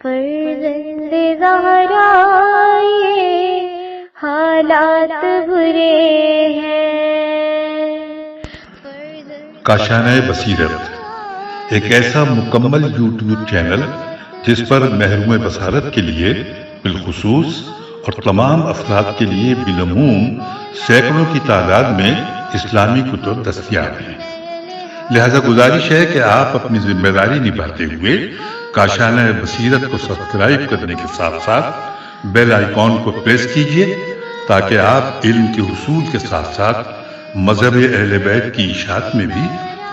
فرزند زہرا یہ حالات برے ہیں۔ کاشانۂ بصیرت ایک ایسا مکمل یوٹیوب چینل جس پر محروم بصارت کے لیے بالخصوص اور تمام افراد کے لیے بالعموم سینکڑوں کی تعداد میں اسلامی کتب دستیاب ہیں۔ لہذا گزارش ہے کہ آپ اپنی ذمہ داری نبھاتے ہوئے کاشانۂ بصیرت کو سبسکرائب کرنے کے ساتھ ساتھ بیل آئیکن کو پریس کیجیے تاکہ آپ علم کے حصول کے ساتھ ساتھ مذہب اہل بیت کی اشاعت میں بھی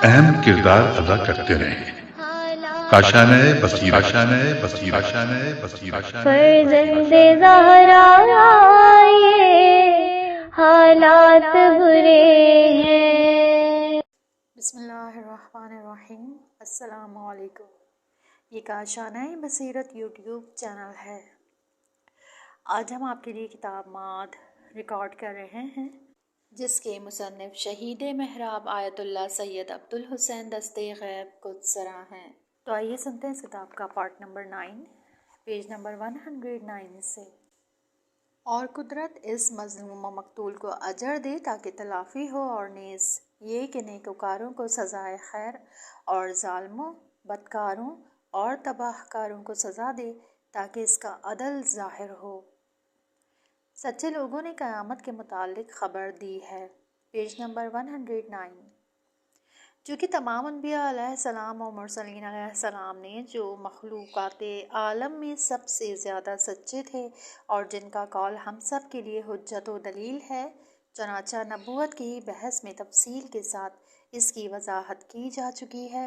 اہم کردار ادا کرتے رہیں۔ کاشانۂ بصیرت، کاشانۂ بصیرت، کاشانۂ بصیرت۔ فرزند زہرا یہ حالات برے ہیں۔ بسم اللہ الرحمن الرحیم۔ السلام علیکم۔ یہ کاشانۂ بصیرت یوٹیوب چینل ہے۔ آج ہم آپ کے لیے کتاب ماد ریکارڈ کر رہے ہیں جس کے مصنف شہید محراب آیت اللہ سید عبدالحسین دستِ غیب قدسرا ہیں۔ تو آئیے سنتے ہیں اس کتاب کا پارٹ نمبر 9 پیج نمبر 109 سے۔ اور قدرت اس مظلوم و مقتول کو اجر دے تاکہ تلافی ہو، اور نیز یہ کہ نیکوکاروں کو سزائے خیر اور ظالموں، بدکاروں اور تباہ کاروں کو سزا دے تاکہ اس کا عدل ظاہر ہو۔ سچے لوگوں نے قیامت کے متعلق خبر دی ہے، پیج نمبر 109۔ چونکہ تمام انبیاء علیہ السلام و مرسلین علیہ السلام نے جو مخلوقات عالم میں سب سے زیادہ سچے تھے اور جن کا قول ہم سب کے لیے حجت و دلیل ہے، چنانچہ نبوت کی بحث میں تفصیل کے ساتھ اس کی وضاحت کی جا چکی ہے،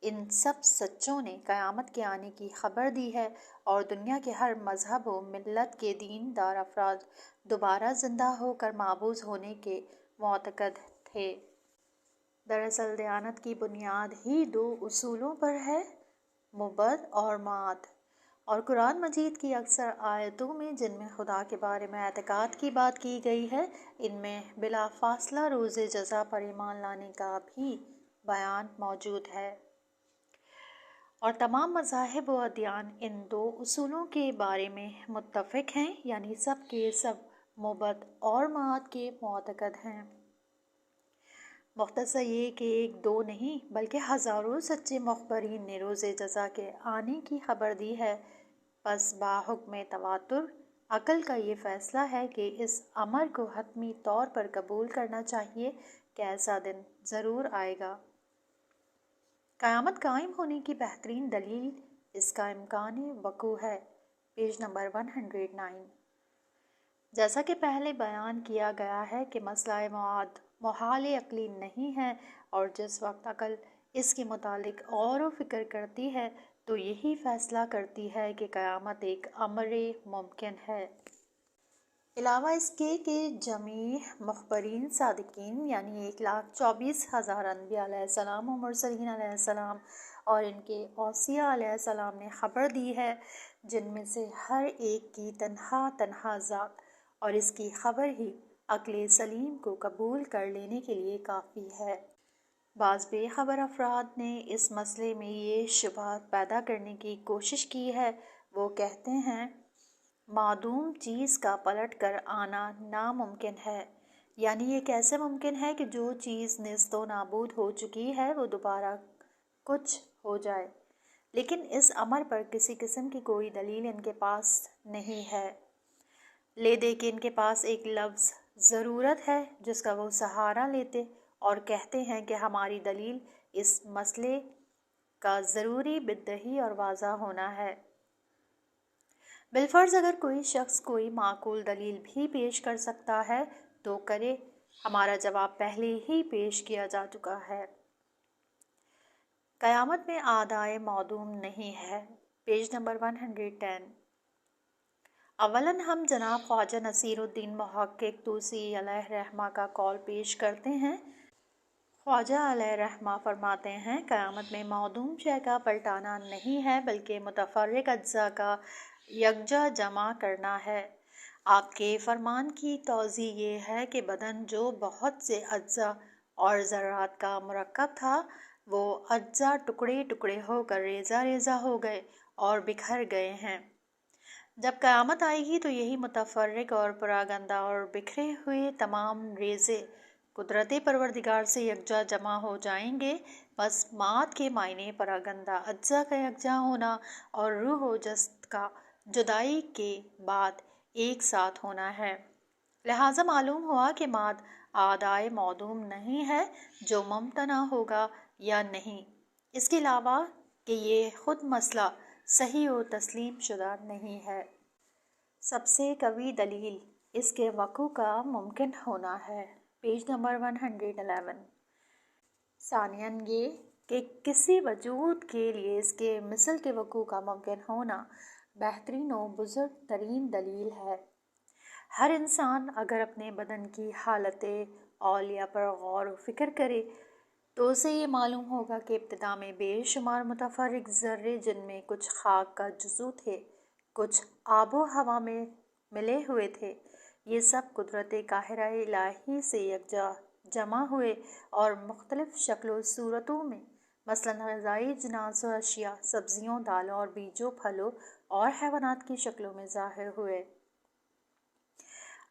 ان سب سچوں نے قیامت کے آنے کی خبر دی ہے، اور دنیا کے ہر مذہب و ملت کے دین دار افراد دوبارہ زندہ ہو کر معبود ہونے کے معتقد تھے۔ دراصل دیانت کی بنیاد ہی 2 اصولوں پر ہے، مبعد اور معاد، اور قرآن مجید کی اکثر آیتوں میں جن میں خدا کے بارے میں اعتقاد کی بات کی گئی ہے، ان میں بلا فاصلہ روز جزا پر ایمان لانے کا بھی بیان موجود ہے، اور تمام مذاہب و ادیان ان 2 اصولوں کے بارے میں متفق ہیں، یعنی سب کے سب مبعد اور معاد کے معتقد ہیں۔ مختصر یہ کہ 1-2 نہیں بلکہ ہزاروں سچے مخبرین نے روز جزا کے آنے کی خبر دی ہے۔ پس باحکم تواتر عقل کا یہ فیصلہ ہے کہ اس امر کو حتمی طور پر قبول کرنا چاہیے کہ ایسا دن ضرور آئے گا۔ قیامت قائم ہونے کی بہترین دلیل اس کا امکان وقوع ہے، پیج نمبر 109۔ جیسا کہ پہلے بیان کیا گیا ہے کہ مسئلہ معاد محال عقلی نہیں ہے، اور جس وقت عقل اس کے متعلق غور و فکر کرتی ہے تو یہی فیصلہ کرتی ہے کہ قیامت ایک امر ممکن ہے۔ علاوہ اس کے کہ جمیع مخبرین صادقین یعنی 1,24,000 انبیاء علیہ السلام و مرسلین علیہ السلام اور ان کے اوصیاء علیہ السلام نے خبر دی ہے، جن میں سے ہر ایک کی تنہا ذات اور اس کی خبر ہی عقل سلیم کو قبول کر لینے کے لیے کافی ہے۔ بعض بے خبر افراد نے اس مسئلے میں یہ شبہات پیدا کرنے کی کوشش کی ہے۔ وہ کہتے ہیں معدوم چیز کا پلٹ کر آنا ناممکن ہے، یعنی یہ کیسے ممکن ہے کہ جو چیز نیست و نابود ہو چکی ہے وہ دوبارہ کچھ ہو جائے، لیکن اس امر پر کسی قسم کی کوئی دلیل ان کے پاس نہیں ہے۔ لے دے کہ ان کے پاس ایک لفظ ضرورت ہے جس کا وہ سہارا لیتے اور کہتے ہیں کہ ہماری دلیل اس مسئلے کا ضروری بدہی اور واضح ہونا ہے۔ بالفرض اگر کوئی شخص کوئی معقول دلیل بھی پیش کر سکتا ہے تو کرے، ہمارا جواب پہلے ہی پیش کیا جا چکا ہے۔ قیامت میں اعدائے معدوم نہیں ہے، پیج نمبر 110۔ اولاً ہم جناب خواجہ نصیر الدین محقق طوسی علیہ رحمہ کا قول پیش کرتے ہیں۔ خواجہ علیہ رحمہ فرماتے ہیں قیامت میں معدوم شے کا پلٹانا نہیں ہے بلکہ متفرق اجزاء کا یکجا جمع کرنا ہے۔ آپ کے فرمان کی توضیح یہ ہے کہ بدن جو بہت سے اجزاء اور ذرات کا مرکب تھا، وہ اجزاء ٹکڑے ٹکڑے ہو کر ریزہ ریزہ ہو گئے اور بکھر گئے ہیں۔ جب قیامت آئے گی تو یہی متفرق اور پراگندہ اور بکھرے ہوئے تمام ریزے قدرت پروردگار سے یکجا جمع ہو جائیں گے۔ بس مات کے معنی پراگندہ اجزا کا یکجا ہونا اور روح و جسد کا جدائی کے بعد ایک ساتھ ہونا ہے۔ لہٰذا معلوم ہوا کہ مات اعدائے معدوم نہیں ہے جو ممتنع ہوگا یا نہیں، اس کے علاوہ کہ یہ خود مسئلہ صحیح و تسلیم شدہ نہیں ہے۔ سب سے قوی دلیل اس کے وقوع کا ممکن ہونا ہے۔ Page number 111۔ ثانیاً یہ کہ کسی وجود کے لیے اس کے مثل کے وقوع کا ممکن ہونا بہترین و بزرگ ترین دلیل ہے۔ ہر انسان اگر اپنے بدن کی حالت اولیہ پر غور و فکر کرے تو اسے یہ معلوم ہوگا کہ ابتدا میں بے شمار متفرق ذرے، جن میں کچھ خاک کا جزو تھے، کچھ آب و ہوا میں ملے ہوئے تھے، یہ سب قدرت قاہرہ الہی سے یکجا جمع ہوئے اور مختلف شکل و صورتوں میں، مثلاً غذائی اجناس و اشیاء، سبزیوں، دالوں اور بیجوں، پھلوں اور حیوانات کی شکلوں میں ظاہر ہوئے،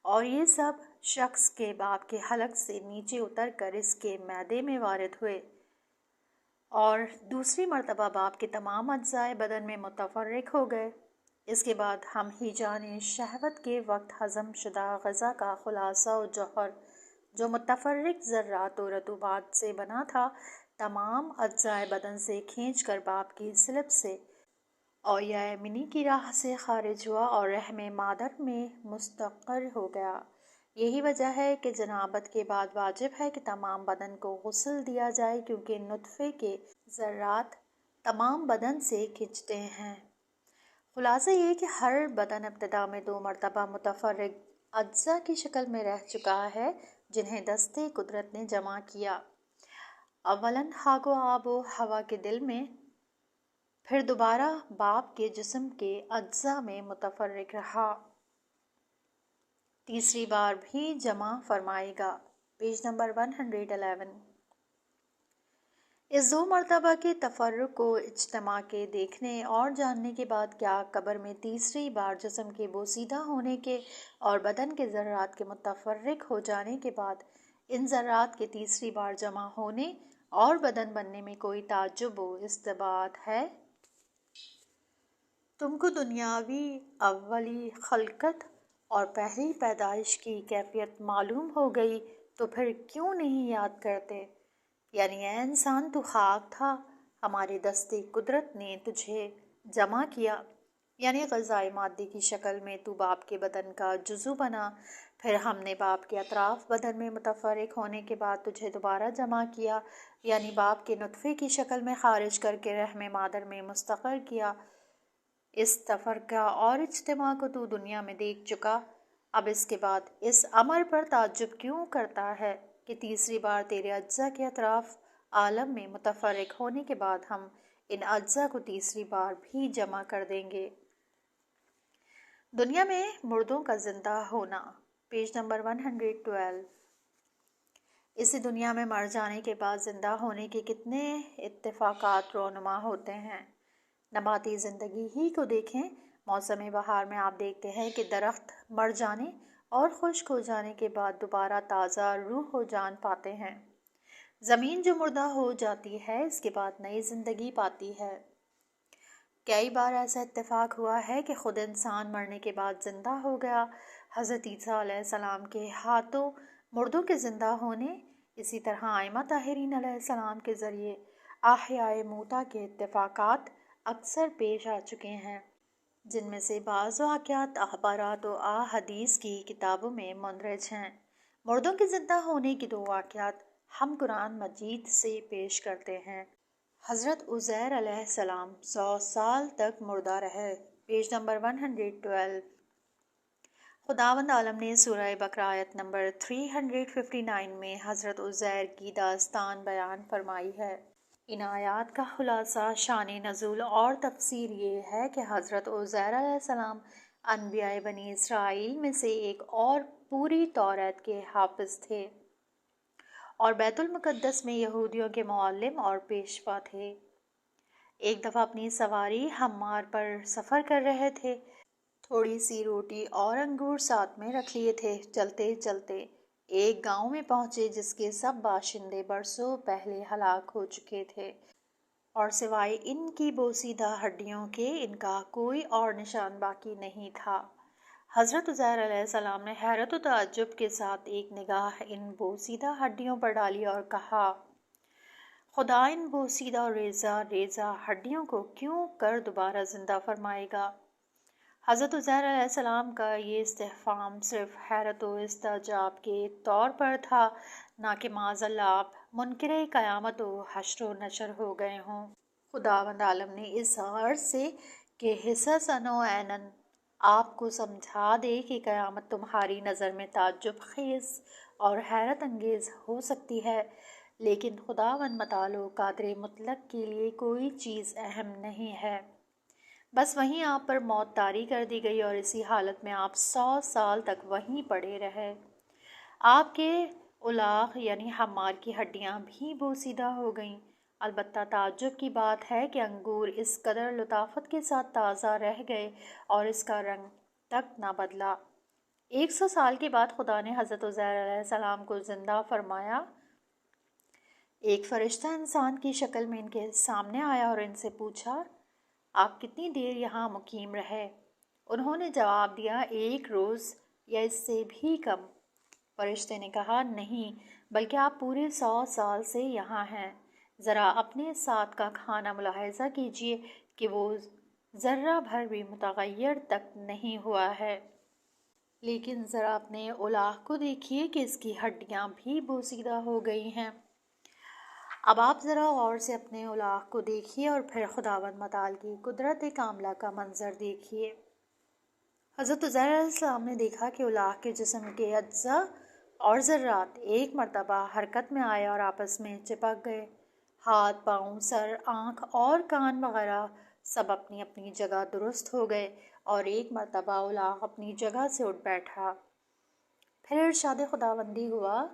اور یہ سب شخص کے باپ کے حلق سے نیچے اتر کر اس کے معدے میں وارد ہوئے اور دوسری مرتبہ باپ کے تمام اجزائے بدن میں متفرق ہو گئے۔ اس کے بعد ہم ہیجان شہوت کے وقت ہضم شدہ غذا کا خلاصہ و جوہر، جو متفرق ذرات و رطوبات سے بنا تھا، تمام اجزائے بدن سے کھینچ کر باپ کی سلب سے اوعیۂ منی کی راہ سے خارج ہوا اور رحم مادر میں مستقر ہو گیا۔ یہی وجہ ہے کہ جنابت کے بعد واجب ہے کہ تمام بدن کو غسل دیا جائے، کیونکہ نطفے کے ذرات تمام بدن سے کھنچتے ہیں۔ خلاصہ یہ کہ ہر بدن ابتدا میں 2 مرتبہ متفرق اجزا کی شکل میں رہ چکا ہے، جنہیں دستے قدرت نے جمع کیا، اولاً خاک و آب و ہوا کے دل میں، پھر دوبارہ باپ کے جسم کے اجزا میں متفرق رہا، تیسری بار بھی جمع فرمائے گا۔ Page number 111۔ اس 2 مرتبہ کے تفرق کو اجتماع کے دیکھنے اور جاننے کے بعد کیا قبر میں تیسری بار جسم کے بوسیدہ ہونے کے اور بدن کے ذرات کے متفرق ہو جانے کے بعد ان ذرات کے تیسری بار جمع ہونے اور بدن بننے میں کوئی تعجب و استبعاد ہے؟ تم کو دنیاوی اولی خلقت اور پہلی پیدائش کی کیفیت معلوم ہو گئی تو پھر کیوں نہیں یاد کرتے؟ یعنی اے انسان، تو خاک تھا، ہمارے دستے قدرت نے تجھے جمع کیا، یعنی غذائے مادی کی شکل میں تو باپ کے بدن کا جزو بنا، پھر ہم نے باپ کے اطراف بدن میں متفرق ہونے کے بعد تجھے دوبارہ جمع کیا، یعنی باپ کے نطفے کی شکل میں خارج کر کے رحم مادر میں مستقر کیا۔ اس تفرقہ اور اجتماع کو تو دنیا میں دیکھ چکا، اب اس کے بعد اس امر پر تعجب کیوں کرتا ہے کہ تیسری بار تیرے اجزا کے اطراف عالم میں متفرق ہونے کے بعد ہم ان اجزا کو تیسری بار بھی جمع کر دیں گے۔ دنیا میں مردوں کا زندہ ہونا، پیج نمبر 112۔ اسی دنیا میں مر جانے کے بعد زندہ ہونے کے کتنے اتفاقات رونما ہوتے ہیں۔ نباتی زندگی ہی کو دیکھیں، موسم بہار میں آپ دیکھتے ہیں کہ درخت مر جانے اور خشک ہو جانے کے بعد دوبارہ تازہ روح و جان پاتے ہیں۔ زمین جو مردہ ہو جاتی ہے اس کے بعد نئی زندگی پاتی ہے۔ کئی بار ایسا اتفاق ہوا ہے کہ خود انسان مرنے کے بعد زندہ ہو گیا۔ حضرت عیسیٰ علیہ السلام کے ہاتھوں مردوں کے زندہ ہونے، اسی طرح ائمہ طاہرین علیہ السلام کے ذریعے احیائے موتیٰ کے اتفاقات اکثر پیش آ چکے ہیں، جن میں سے بعض واقعات اخبارات و احادیث کی کتابوں میں مندرج ہیں۔ مردوں کے زندہ ہونے کی 2 واقعات ہم قرآن مجید سے پیش کرتے ہیں۔ حضرت عزیر علیہ السلام 100 سال تک مردہ رہے، پیج نمبر 112۔ خداوند عالم نے سورہ بقرہ آیت نمبر 359 میں حضرت عزیر کی داستان بیان فرمائی ہے۔ ان آیات کا خلاصہ، شان نزول اور تفسیر یہ ہے کہ حضرت عزیر علیہ السلام انبیاء بنی اسرائیل میں سے ایک اور پوری توریت کے حافظ تھے اور بیت المقدس میں یہودیوں کے معلم اور پیشوا تھے۔ ایک دفعہ اپنی سواری ہمار پر سفر کر رہے تھے، تھوڑی سی روٹی اور انگور ساتھ میں رکھ لیے تھے۔ چلتے چلتے ایک گاؤں میں پہنچے جس کے سب باشندے برسوں پہلے ہلاک ہو چکے تھے، اور سوائے ان کی بوسیدہ ہڈیوں کے ان کا کوئی اور نشان باقی نہیں تھا۔ حضرت عزیر علیہ السلام نے حیرت و تعجب کے ساتھ ایک نگاہ ان بوسیدہ ہڈیوں پر ڈالی اور کہا، خدا ان بوسیدہ اور ریزہ ہڈیوں کو کیوں کر دوبارہ زندہ فرمائے گا؟ حضرت عزیر علیہ السلام کا یہ استفہام صرف حیرت و استعجاب کے طور پر تھا، نہ کہ معاذ اللہ آپ منکر قیامت و حشر و نشر ہو گئے ہوں۔ خداوند عالم نے اس غرض سے کہ حصصاً و عیناً آپ کو سمجھا دے کہ قیامت تمہاری نظر میں تعجب خیز اور حیرت انگیز ہو سکتی ہے، لیکن خداوند متعال و قادر مطلق کے لیے کوئی چیز اہم نہیں ہے۔ بس وہیں آپ پر موت طاری کر دی گئی اور اسی حالت میں آپ 100 سال تک وہیں پڑے رہے۔ آپ کے الاغ یعنی حمار کی ہڈیاں بھی بوسیدہ ہو گئیں۔ البتہ تعجب کی بات ہے کہ انگور اس قدر لطافت کے ساتھ تازہ رہ گئے اور اس کا رنگ تک نہ بدلا۔ 100 سال کے بعد خدا نے حضرت عزیر علیہ السلام کو زندہ فرمایا۔ ایک فرشتہ انسان کی شکل میں ان کے سامنے آیا اور ان سے پوچھا، آپ کتنی دیر یہاں مقیم رہے؟ انہوں نے جواب دیا، 1 روز یا اس سے بھی کم۔ فرشتے نے کہا، نہیں بلکہ آپ پورے 100 سال سے یہاں ہیں۔ ذرا اپنے ساتھ کا کھانا ملاحظہ کیجیے کہ وہ ذرہ بھر بھی متغیر تک نہیں ہوا ہے، لیکن ذرا اپنے الاغ کو دیکھیے کہ اس کی ہڈیاں بھی بوسیدہ ہو گئی ہیں۔ اب آپ ذرا غور سے اپنے الاغ کو دیکھیے اور پھر خداوند متعال کی قدرت کاملہ کا منظر دیکھیے۔ حضرت عزیر علیہ السلام نے دیکھا کہ الاغ کے جسم کے اجزاء اور ذرات ایک مرتبہ حرکت میں آئے اور آپس میں چپک گئے۔ ہاتھ، پاؤں، سر، آنکھ اور کان وغیرہ سب اپنی اپنی جگہ درست ہو گئے اور ایک مرتبہ الاغ اپنی جگہ سے اٹھ بیٹھا۔ پھر ارشاد خداوندی ہوا،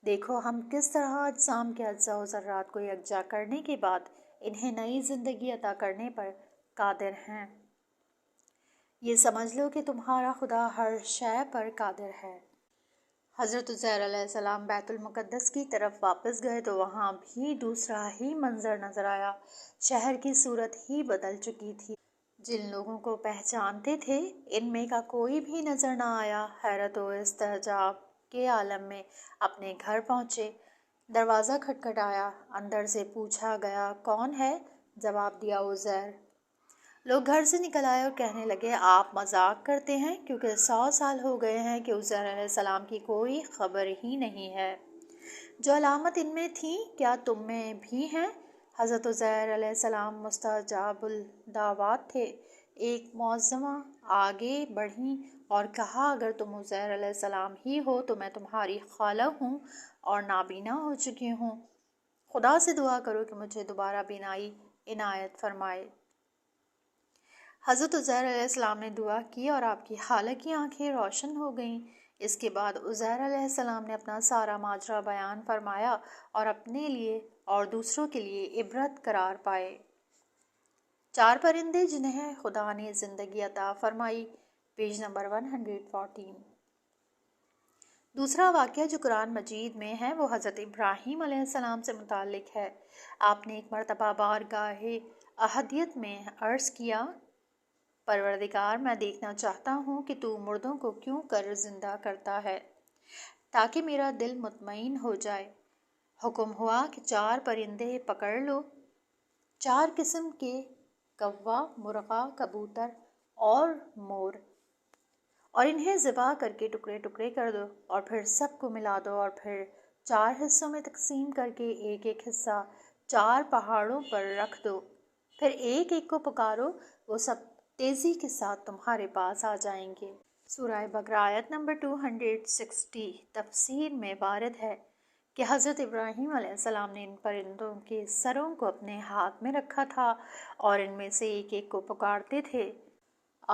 دیکھو ہم کس طرح اجسام کے اجزاء و ذرات کو یکجا کرنے کے بعد انہیں نئی زندگی عطا کرنے پر قادر ہیں۔ یہ سمجھ لو کہ تمہارا خدا ہر شے پر قادر ہے۔ حضرت عزیر علیہ السلام بیت المقدس کی طرف واپس گئے تو وہاں بھی دوسرا ہی منظر نظر آیا۔ شہر کی صورت ہی بدل چکی تھی۔ جن لوگوں کو پہچانتے تھے ان میں کا کوئی بھی نظر نہ آیا۔ حیرت و استعجاب کے عالم میں اپنے گھر پہنچے۔ دروازہ کھٹکھٹایا، اندر سے پوچھا گیا، کون ہے؟ جواب دیا، عزیر۔ لوگ گھر سے نکل آئے اور کہنے لگے، آپ مذاق کرتے ہیں، کیونکہ 100 سال ہو گئے ہیں کہ عزیر علیہ السلام کی کوئی خبر ہی نہیں ہے۔ جو علامت ان میں تھی کیا تم میں بھی ہیں؟ حضرت عزیر علیہ السلام مستجاب الدعوات تھے۔ ایک معزمہ آگے بڑھیں اور کہا، اگر تم عزیر علیہ السلام ہی ہو تو میں تمہاری خالہ ہوں اور نابینا ہو چکی ہوں۔ خدا سے دعا کرو کہ مجھے دوبارہ بینائی عنایت فرمائے۔ حضرت عزیر علیہ السلام نے دعا کی اور آپ کی خالہ کی آنکھیں روشن ہو گئیں۔ اس کے بعد عزیر علیہ السلام نے اپنا سارا ماجرا بیان فرمایا اور اپنے لیے اور دوسروں کے لیے عبرت قرار پائے۔ 4 پرندے جنہیں خدا نے زندگی عطا فرمائی، پیج نمبر 114۔ دوسرا واقعہ جو قرآن مجید میں ہے وہ حضرت ابراہیم علیہ السلام سے متعلق ہے۔ آپ نے ایک مرتبہ بارگاہ احدیت میں عرض کیا، پروردگار، میں دیکھنا چاہتا ہوں کہ تو مردوں کو کیوں کر زندہ کرتا ہے تاکہ میرا دل مطمئن ہو جائے۔ حکم ہوا کہ 4 پرندے پکڑ لو، 4 قسم کے کوا، مرغا، کبوتر اور مور، اور انہیں ذبح کر کے ٹکڑے ٹکڑے کر دو اور پھر سب کو ملا دو اور پھر 4 حصوں میں تقسیم کر کے ایک ایک حصہ 4 پہاڑوں پر رکھ دو۔ پھر ایک ایک کو پکارو، وہ سب تیزی کے ساتھ تمہارے پاس آ جائیں گے۔ سورہ بقرہ آیت نمبر 260 تفسیر میں وارد ہے کہ حضرت ابراہیم علیہ السلام نے ان پرندوں کے سروں کو اپنے ہاتھ میں رکھا تھا اور ان میں سے ایک ایک کو پکارتے تھے۔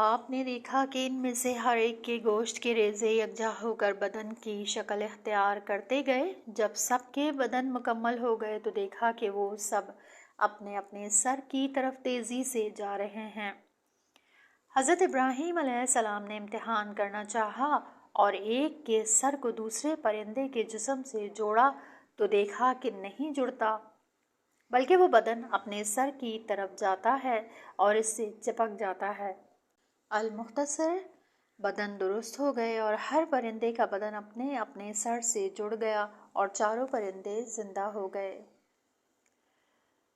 آپ نے دیکھا کہ ان میں سے ہر ایک کے گوشت کے ریزے یکجا ہو کر بدن کی شکل اختیار کرتے گئے۔ جب سب کے بدن مکمل ہو گئے تو دیکھا کہ وہ سب اپنے اپنے سر کی طرف تیزی سے جا رہے ہیں۔ حضرت ابراہیم علیہ السلام نے امتحان کرنا چاہا اور ایک کے سر کو دوسرے پرندے کے جسم سے جوڑا تو دیکھا کہ نہیں جڑتا، بلکہ وہ بدن اپنے سر کی طرف جاتا ہے اور اس سے چپک جاتا ہے۔ المختصر، بدن درست ہو گئے اور ہر پرندے کا بدن اپنے اپنے سر سے جڑ گیا اور چاروں پرندے زندہ ہو گئے۔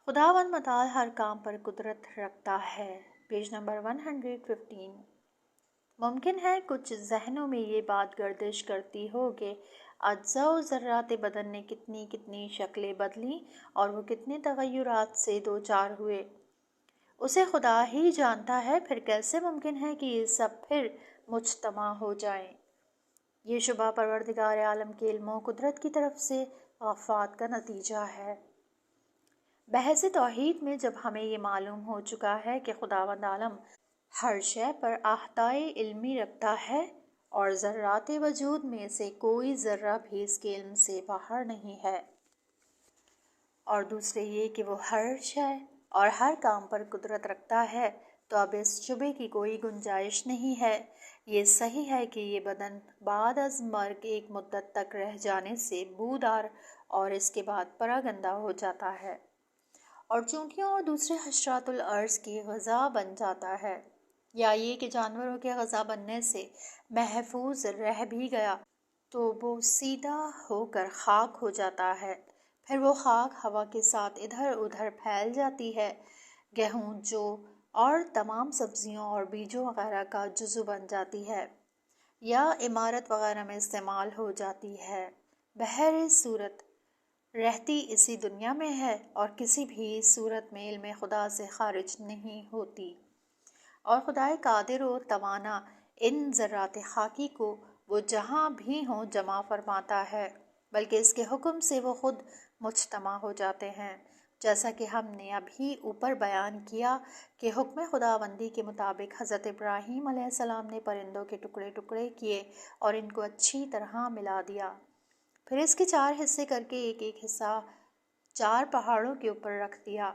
خداوند متعال ہر کام پر قدرت رکھتا ہے۔ Page number 115۔ ممکن ہے کچھ ذہنوں میں یہ بات گردش کرتی ہو کہ اجزاء و ذرات بدن نے کتنی کتنی شکلیں بدلیں اور وہ کتنے تغیرات سے دوچار ہوئے، اسے خدا ہی جانتا ہے۔ پھر کیسے ممکن ہے کہ یہ سب پھر مجتمع ہو جائیں؟ یہ شبہ پروردگار عالم کے علم و قدرت کی طرف سے آفات کا نتیجہ ہے۔ بحث توحید میں جب ہمیں یہ معلوم ہو چکا ہے کہ خداوند عالم ہر شے پر احاطۂ علمی رکھتا ہے اور ذرات وجود میں سے کوئی ذرہ بھی اس کے علم سے باہر نہیں ہے، اور دوسرے یہ کہ وہ ہر شے اور ہر کام پر قدرت رکھتا ہے، تو اب اس شبے کی کوئی گنجائش نہیں ہے۔ یہ صحیح ہے کہ یہ بدن بعد از مرگ ایک مدت تک رہ جانے سے بودار اور اس کے بعد پراگندہ ہو جاتا ہے اور چونٹیوں اور دوسرے حشرات الارض کی غذا بن جاتا ہے، یا یہ کہ جانوروں کے غذا بننے سے محفوظ رہ بھی گیا تو وہ سیدھا ہو کر خاک ہو جاتا ہے۔ پھر وہ خاک ہوا کے ساتھ ادھر ادھر پھیل جاتی ہے، گیہوں، جو اور تمام سبزیوں اور بیجوں وغیرہ کا جزو بن جاتی ہے، یا عمارت وغیرہ میں استعمال ہو جاتی ہے۔ بہر صورت رہتی اسی دنیا میں ہے اور کسی بھی صورت میں علم خدا سے خارج نہیں ہوتی، اور خدائے قادر و توانا ان ذرات خاکی کو وہ جہاں بھی ہوں جمع فرماتا ہے، بلکہ اس کے حکم سے وہ خود مجتمع ہو جاتے ہیں، جیسا کہ ہم نے ابھی اوپر بیان کیا کہ حکم خداوندی کے مطابق حضرت ابراہیم علیہ السلام نے پرندوں کے ٹکڑے ٹکڑے کیے اور ان کو اچھی طرح ملا دیا، پھر اس کے 4 حصے کر کے ایک ایک حصہ 4 پہاڑوں کے اوپر رکھ دیا۔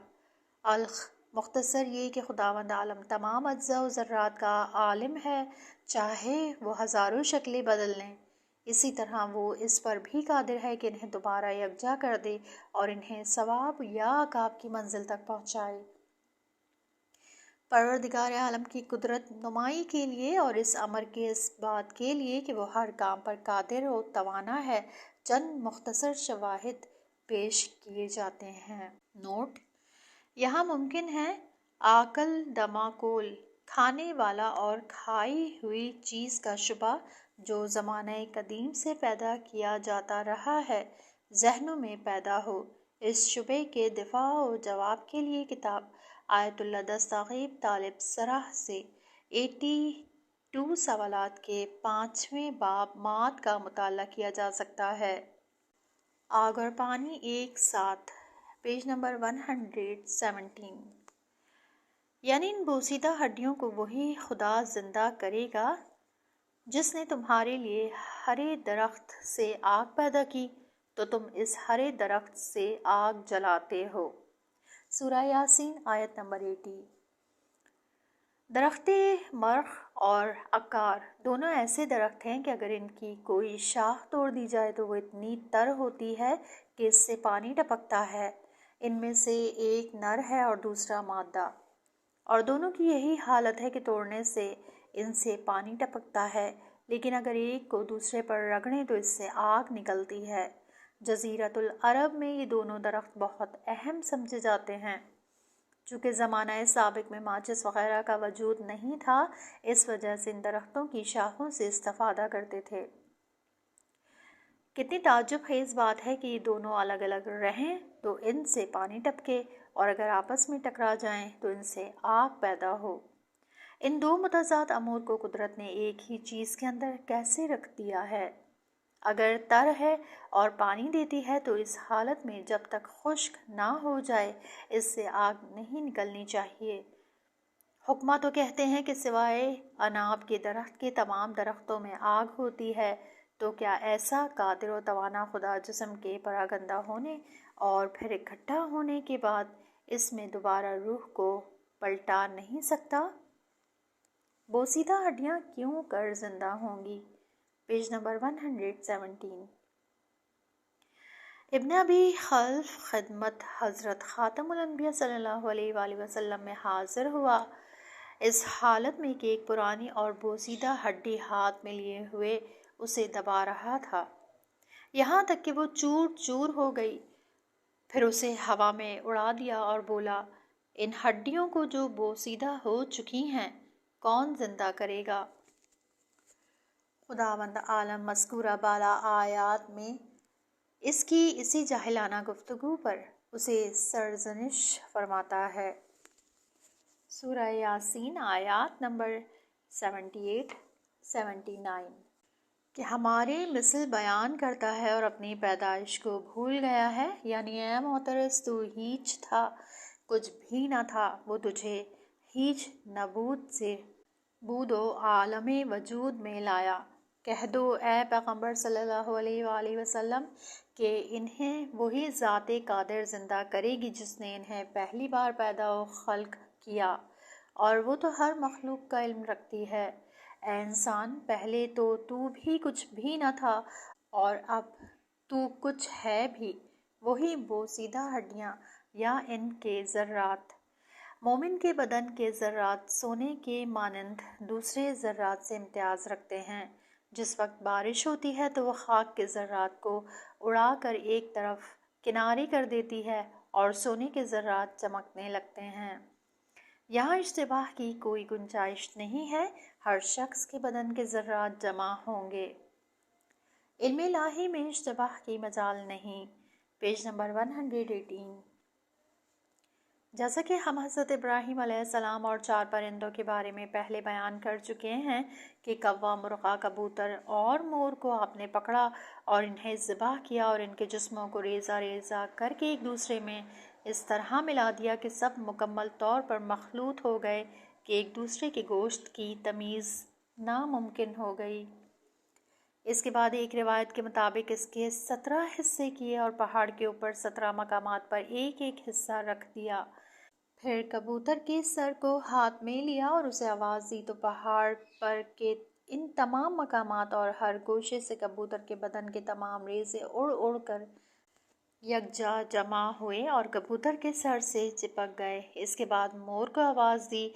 مختصر یہ کہ خداوند عالم تمام اجزاء و ذرات کا عالم ہے، چاہے وہ ہزاروں شکلیں بدل لیں، اسی طرح وہ اس پر بھی قادر ہے کہ انہیں دوبارہ یکجا کر دے اور انہیں ثواب یا عقاب کی منزل تک پہنچائے۔ پروردگار عالم کی قدرت نمائی کے لیے اور اس امر کے اس بات کے لیے کہ وہ ہر کام پر قادر و توانا ہے، چند مختصر شواہد پیش کیے جاتے ہیں۔ نوٹ: یہاں ممکن ہے عاقل دماغول کھانے والا اور کھائی ہوئی چیز کا شبہ جو زمانہ قدیم سے پیدا کیا جاتا رہا ہے ذہنوں میں پیدا ہو۔ اس شبے کے دفاع و جواب کے لیے کتاب آیت اللہ دستاغیب طالب سرح سے 82 سوالات کے 5ویں باب مات کا مطالعہ کیا جا سکتا ہے۔ آگ اور پانی ایک ساتھ، پیج نمبر 117۔ یعنی ان بوسیدہ ہڈیوں کو وہی خدا زندہ کرے گا جس نے تمہارے لیے ہرے درخت سے آگ پیدا کی تو تم اس ہرے درخت سے آگ جلاتے ہو۔ سورہ یاسین آیت نمبر 80۔ درخت مرخ اور عقار دونوں ایسے درخت ہیں کہ اگر ان کی کوئی شاخ توڑ دی جائے تو وہ اتنی تر ہوتی ہے کہ اس سے پانی ٹپکتا ہے۔ ان میں سے ایک نر ہے اور دوسرا مادہ، اور دونوں کی یہی حالت ہے کہ توڑنے سے ان سے پانی ٹپکتا ہے، لیکن اگر ایک کو دوسرے پر رگڑیں تو اس سے آگ نکلتی ہے۔ جزیرۃ العرب میں یہ دونوں درخت بہت اہم سمجھے جاتے ہیں۔ چونکہ زمانہ سابق میں ماچس وغیرہ کا وجود نہیں تھا، اس وجہ سے ان درختوں کی شاخوں سے استفادہ کرتے تھے۔ کتنی تعجب خیز بات ہے کہ یہ دونوں الگ الگ رہیں تو ان سے پانی ٹپکے، اور اگر آپس میں ٹکرا جائیں تو ان سے آگ پیدا ہو۔ ان دو متضاد امور کو قدرت نے ایک ہی چیز کے اندر کیسے رکھ دیا ہے؟ اگر تر ہے اور پانی دیتی ہے تو اس حالت میں جب تک خشک نہ ہو جائے اس سے آگ نہیں نکلنی چاہیے۔ حکماں تو کہتے ہیں کہ سوائے عناب کے درخت کے تمام درختوں میں آگ ہوتی ہے، تو کیا ایسا قادر و توانا خدا جسم کے پراگندہ ہونے اور پھر اکٹھا ہونے کے بعد اس میں دوبارہ روح کو پلٹا نہیں سکتا؟ بوسیدہ ہڈیاں کیوں کر زندہ ہوں گی؟ Page number 117۔ ابن ابی خلف خدمت حضرت خاتم الانبیاء صلی اللہ علیہ وآلہ وسلم میں حاضر ہوا، اس حالت میں کہ ایک پرانی اور بوسیدہ ہڈی ہاتھ میں لیے ہوئے اسے دبا رہا تھا، یہاں تک کہ وہ چور چور ہو گئی۔ پھر اسے ہوا میں اڑا دیا اور بولا، ان ہڈیوں کو جو بوسیدہ ہو چکی ہیں کون زندہ کرے گا؟ خداوند عالم مذکورہ بالا آیات میں اس کی اسی جاہلانہ گفتگو پر اسے سرزنش فرماتا ہے۔ سورہ یاسین آیات نمبر 78-79 کہ ہمارے مثل بیان کرتا ہے اور اپنی پیدائش کو بھول گیا ہے، یعنی اے معترض تو ہیچ تھا، کچھ بھی نہ تھا، وہ تجھے ہیچ نبود سے بود و عالم وجود میں لایا۔ کہہ دو اے پیغمبر صلی اللہ علیہ وآلہ وسلم کہ انہیں وہی ذات قادر زندہ کرے گی جس نے انہیں پہلی بار پیدا و خلق کیا، اور وہ تو ہر مخلوق کا علم رکھتی ہے۔ اے انسان، پہلے تو بھی کچھ بھی نہ تھا اور اب تو کچھ ہے بھی، وہی بوسیدہ ہڈیاں یا ان کے ذرات۔ مومن کے بدن کے ذرات سونے کے مانند دوسرے ذرات سے امتیاز رکھتے ہیں۔ جس وقت بارش ہوتی ہے تو وہ خاک کے ذرات کو اڑا کر ایک طرف کنارے کر دیتی ہے اور سونے کے ذرات چمکنے لگتے ہیں۔ یہاں اشتباہ کی کوئی گنجائش نہیں ہے، ہر شخص کے بدن کے ذرات جمع ہوں گے۔ علم الہی میں اشتباہ کی مجال نہیں۔ Page number 118۔ جیسا کہ ہم حضرت ابراہیم علیہ السلام اور 4 پرندوں کے بارے میں پہلے بیان کر چکے ہیں کہ کوا، مرغا، کبوتر اور مور کو آپ نے پکڑا اور انہیں ذبح کیا اور ان کے جسموں کو ریزہ ریزہ کر کے ایک دوسرے میں اس طرح ملا دیا کہ سب مکمل طور پر مخلوط ہو گئے کہ ایک دوسرے کے گوشت کی تمیز ناممکن ہو گئی۔ اس کے بعد ایک روایت کے مطابق اس کے 17 حصے کیے اور پہاڑ کے اوپر 17 مقامات پر ایک ایک حصہ رکھ دیا۔ پھر کبوتر کے سر کو ہاتھ میں لیا اور اسے آواز دی تو پہاڑ پر کے ان تمام مقامات اور ہر گوشے سے کبوتر کے بدن کے تمام ریزے اڑ اڑ کر یکجا جمع ہوئے اور کبوتر کے سر سے چپک گئے۔ اس کے بعد مور کو آواز دی،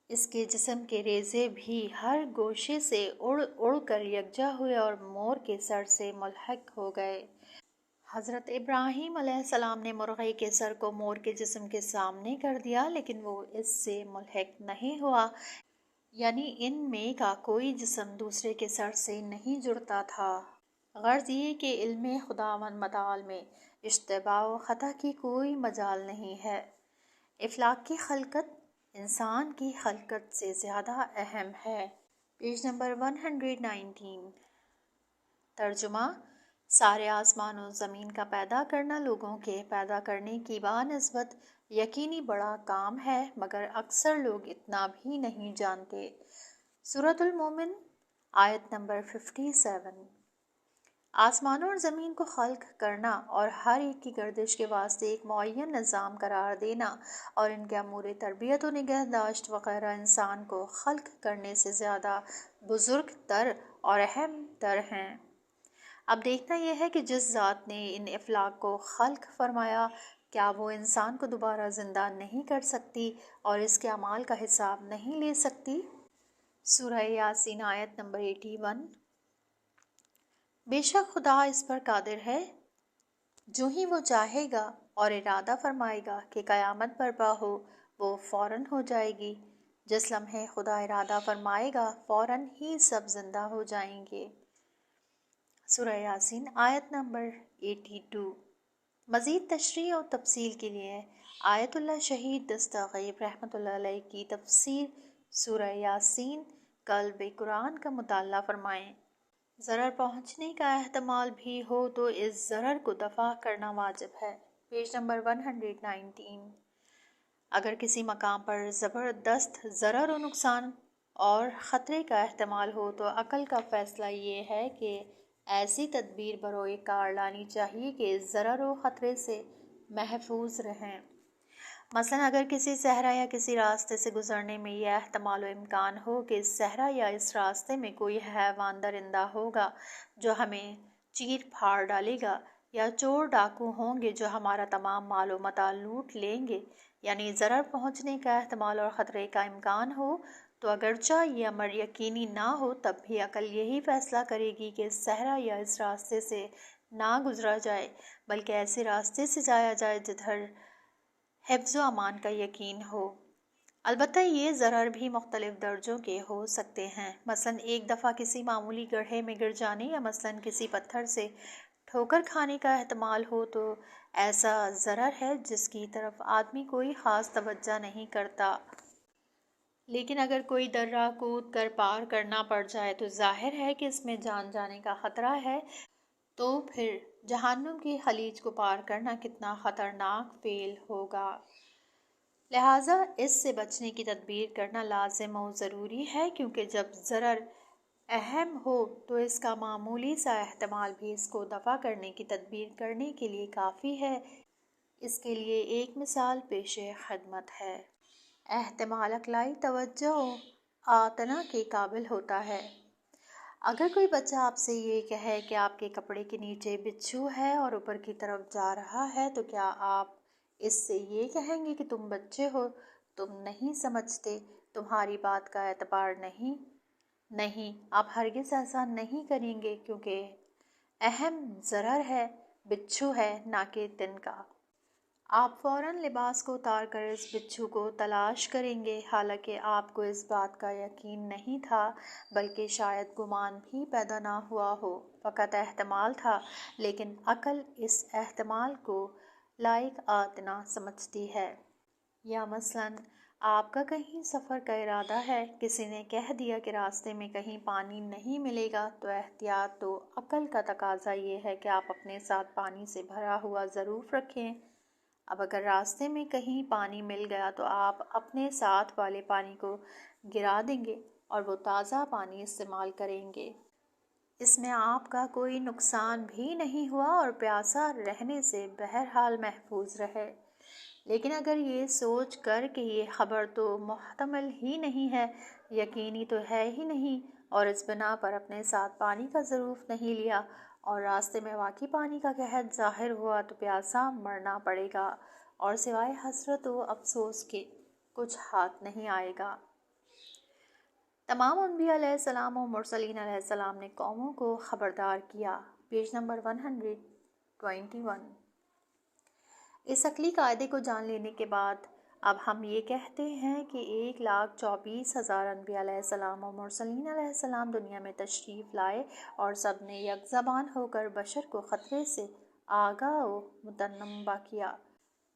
اس کے جسم کے ریزے بھی ہر گوشے سے اڑ اڑ کر یکجا ہوئے اور مور کے سر سے ملحق ہو گئے۔ حضرت ابراہیم علیہ السلام نے مرغے کے سر کو مور کے جسم کے سامنے کر دیا، لیکن وہ اس سے ملحق نہیں ہوا، یعنی ان میں کا کوئی جسم دوسرے کے سر سے نہیں جڑتا تھا۔ غرض یہ کہ علم خداوند متعال میں اشتباہ و خطا کی کوئی مجال نہیں ہے۔ افلاک کی خلقت انسان کی خلقت سے زیادہ اہم ہے۔ Page number 119۔ ترجمہ: سارے آسمان و زمین کا پیدا کرنا لوگوں کے پیدا کرنے کی بانسبت یقینی بڑا کام ہے، مگر اکثر لوگ اتنا بھی نہیں جانتے۔ سورۃ المومن آیت نمبر 57۔ آسمانوں اور زمین کو خلق کرنا اور ہر ایک کی گردش کے واسطے ایک معین نظام قرار دینا اور ان کے امور تربیت و نگہداشت وغیرہ انسان کو خلق کرنے سے زیادہ بزرگ تر اور اہم تر ہیں۔ اب دیکھنا یہ ہے کہ جس ذات نے ان افلاک کو خلق فرمایا، کیا وہ انسان کو دوبارہ زندہ نہیں کر سکتی اور اس کے اعمال کا حساب نہیں لے سکتی؟ سورہ یاسین آیت نمبر 81۔ بے شک خدا اس پر قادر ہے، جو ہی وہ چاہے گا اور ارادہ فرمائے گا کہ قیامت برپا ہو، وہ فوراً ہو جائے گی۔ جس لمحے خدا ارادہ فرمائے گا فوراً ہی سب زندہ ہو جائیں گے۔ سورہ یاسین آیت نمبر 82۔ مزید تشریح اور تفصیل کے لیے آیت اللہ شہید دستغیب رحمۃ اللہ علیہ کی تفسیر سورہ یاسین قلب قرآن کا مطالعہ فرمائیں۔ ضرر پہنچنے کا احتمال بھی ہو تو اس ضرر کو دفع کرنا واجب ہے۔ Page number 119۔ اگر کسی مقام پر زبردست ضرر و نقصان اور خطرے کا احتمال ہو تو عقل کا فیصلہ یہ ہے کہ ایسی تدبیر بروئے کار لانی چاہیے کہ ضرر و خطرے سے محفوظ رہیں۔ مثلا اگر کسی صحرا یا کسی راستے سے گزرنے میں یہ احتمال و امکان ہو کہ اس صحرا یا اس راستے میں کوئی حیوان درندہ ہوگا جو ہمیں چیر پھاڑ ڈالے گا، یا چور ڈاکو ہوں گے جو ہمارا تمام مال و متاع لوٹ لیں گے، یعنی ضرر پہنچنے کا احتمال اور خطرے کا امکان ہو، تو اگرچہ یہ امر یقینی نہ ہو تب بھی عقل یہی فیصلہ کرے گی کہ اس صحرا یا اس راستے سے نہ گزرا جائے، بلکہ ایسے راستے سے جایا جائے جدھر حفظ و امان کا یقین ہو۔ البتہ یہ ضرر بھی مختلف درجوں کے ہو سکتے ہیں، مثلا ایک دفعہ کسی معمولی گڑھے میں گر جانے یا مثلا کسی پتھر سے ٹھوکر کھانے کا احتمال ہو تو ایسا ضرر ہے جس کی طرف آدمی کوئی خاص توجہ نہیں کرتا، لیکن اگر کوئی درہ کود کر پار کرنا پڑ جائے تو ظاہر ہے کہ اس میں جان جانے کا خطرہ ہے، تو پھر جہنم کی خلیج کو پار کرنا کتنا خطرناک فعل ہوگا۔ لہٰذا اس سے بچنے کی تدبیر کرنا لازم و ضروری ہے، کیونکہ جب ضرر اہم ہو تو اس کا معمولی سا احتمال بھی اس کو دفع کرنے کی تدبیر کرنے کے لیے کافی ہے۔ اس کے لیے ایک مثال پیش خدمت ہے۔ احتمال عقلائی توجہ و اعتنا کے قابل ہوتا ہے۔ اگر کوئی بچہ آپ سے یہ کہے کہ آپ کے کپڑے کے نیچے بچھو ہے اور اوپر کی طرف جا رہا ہے، تو کیا آپ اس سے یہ کہیں گے کہ تم بچے ہو، تم نہیں سمجھتے، تمہاری بات کا اعتبار نہیں، آپ ہرگز ایسا نہیں کریں گے، کیونکہ اہم ضرر ہے بچھو ہے، نہ کہ تن کا۔ آپ فوراً لباس کو اتار کر اس بچھو کو تلاش کریں گے، حالانکہ آپ کو اس بات کا یقین نہیں تھا، بلکہ شاید گمان بھی پیدا نہ ہوا ہو، فقط احتمال تھا، لیکن عقل اس احتمال کو لائق اعتنا سمجھتی ہے۔ یا مثلاً آپ کا کہیں سفر کا ارادہ ہے، کسی نے کہہ دیا کہ راستے میں کہیں پانی نہیں ملے گا، تو احتیاط و عقل کا تقاضا یہ ہے کہ آپ اپنے ساتھ پانی سے بھرا ہوا ظروف رکھیں۔ اب اگر راستے میں کہیں پانی مل گیا تو آپ اپنے ساتھ والے پانی کو گرا دیں گے اور وہ تازہ پانی استعمال کریں گے۔ اس میں آپ کا کوئی نقصان بھی نہیں ہوا اور پیاسا رہنے سے بہرحال محفوظ رہے۔ لیکن اگر یہ سوچ کر کہ یہ خبر تو محتمل ہی نہیں ہے، یقینی تو ہے ہی نہیں، اور اس بنا پر اپنے ساتھ پانی کا ظروف نہیں لیا اور راستے میں واقعی پانی کا قحط ظاہر ہوا، تو پیاسا مرنا پڑے گا اور سوائے حسرت و افسوس کے کچھ ہاتھ نہیں آئے گا۔ تمام انبیاء علیہ السلام و مرسلین علیہ السلام نے قوموں کو خبردار کیا۔ Page number 121۔ اس عقلی قاعدے کو جان لینے کے بعد اب ہم یہ کہتے ہیں کہ 1,24,000 انبیاء علیہ السلام و مرسلین علیہ السلام دنیا میں تشریف لائے اور سب نے یک زبان ہو کر بشر کو خطرے سے آگاہ و متنبہ کیا۔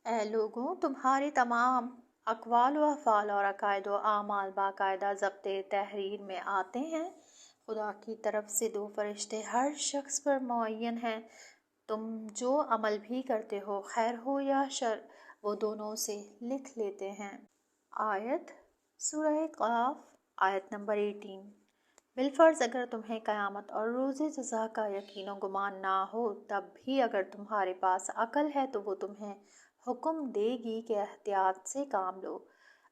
اے لوگوں، تمہارے تمام اقوال و افعال اور عقائد و اعمال باقاعدہ ضبط تحریر میں آتے ہیں۔ خدا کی طرف سے 2 فرشتے ہر شخص پر معین ہیں، تم جو عمل بھی کرتے ہو، خیر ہو یا شر، وہ دونوں سے لکھ لیتے ہیں۔ آیت سورہ قاف، آیت نمبر 18۔ بالفرض اگر تمہیں قیامت اور روز جزا کا یقین و گمان نہ ہو، تب بھی اگر تمہارے پاس عقل ہے تو وہ تمہیں حکم دے گی کہ احتیاط سے کام لو،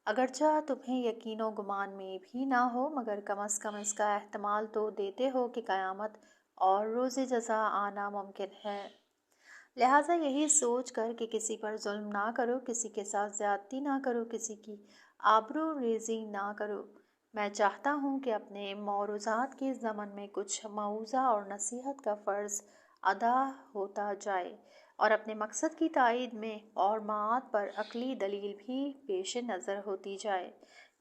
اگرچہ تمہیں یقین و گمان میں بھی نہ ہو، مگر کم از کم اس کا احتمال تو دیتے ہو کہ قیامت اور روز جزا آنا ممکن ہے۔ لہٰذا یہی سوچ کر کہ کسی پر ظلم نہ کرو، کسی کے ساتھ زیادتی نہ کرو، کسی کی آبرو ریزی نہ کرو، میں چاہتا ہوں کہ اپنے موروثات کے ضمن میں کچھ موعظہ اور نصیحت کا فرض ادا ہوتا جائے، اور اپنے مقصد کی تائید میں اور معاد پر عقلی دلیل بھی پیش نظر ہوتی جائے،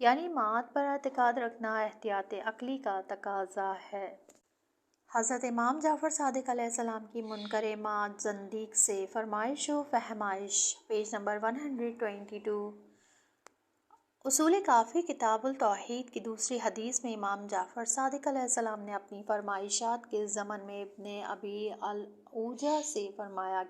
یعنی معاد پر اعتقاد رکھنا احتیاط عقلی کا تقاضا ہے۔ حضرت امام جعفر صادق علیہ السلام کی منکر معاد زندیق سے فرمائش و فہمائش، پیج نمبر 122۔ اصول کافی کتاب التوحید کی دوسری حدیث میں امام جعفر صادق علیہ السلام نے اپنی فرمائشات کے ضمن میں ابن ابی العوجہ سے فرمایا،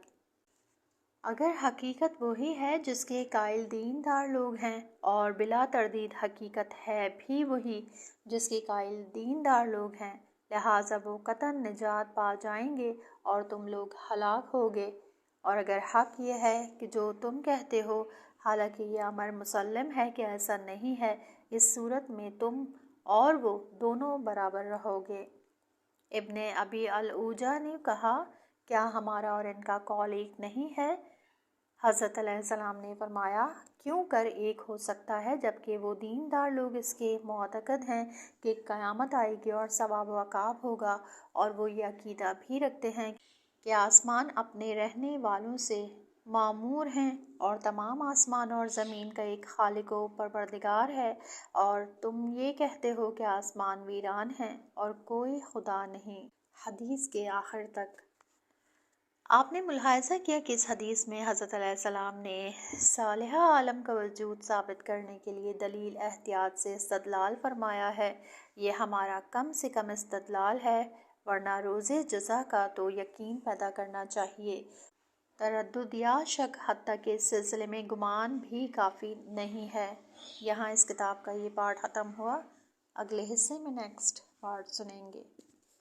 اگر حقیقت وہی ہے جس کے قائل دیندار لوگ ہیں، اور بلا تردید حقیقت ہے بھی وہی جس کے قائل دیندار لوگ ہیں، لہٰذا وہ قطعاً نجات پا جائیں گے اور تم لوگ ہلاک ہوگے، اور اگر حق یہ ہے کہ جو تم کہتے ہو، حالانکہ یہ امر مسلم ہے کہ ایسا نہیں ہے، اس صورت میں تم اور وہ دونوں برابر رہو گے۔ ابن ابی العوجہ نے کہا، کیا ہمارا اور ان کا قول ایک نہیں ہے؟ حضرت علیہ السلام نے فرمایا، کیوں کر ایک ہو سکتا ہے، جبکہ وہ دیندار لوگ اس کے معتقد ہیں کہ قیامت آئے گی اور ثواب و عقاب ہوگا، اور وہ یہ عقیدہ بھی رکھتے ہیں کہ آسمان اپنے رہنے والوں سے معمور ہیں اور تمام آسمان اور زمین کا ایک خالق و پروردگار ہے، اور تم یہ کہتے ہو کہ آسمان ویران ہیں اور کوئی خدا نہیں۔ حدیث کے آخر تک آپ نے ملاحظہ کیا کہ اس حدیث میں حضرت علیہ السلام نے صالحہ عالم کا وجود ثابت کرنے کے لیے دلیل احتیاط سے استدلال فرمایا ہے۔ یہ ہمارا کم سے کم استدلال ہے، ورنہ روز جزا کا تو یقین پیدا کرنا چاہیے۔ تردد یا شک، حتیٰ کہ اس سلسلے میں گمان بھی کافی نہیں ہے۔ یہاں اس کتاب کا یہ پارٹ ختم ہوا، اگلے حصے میں نیکسٹ پارٹ سنیں گے۔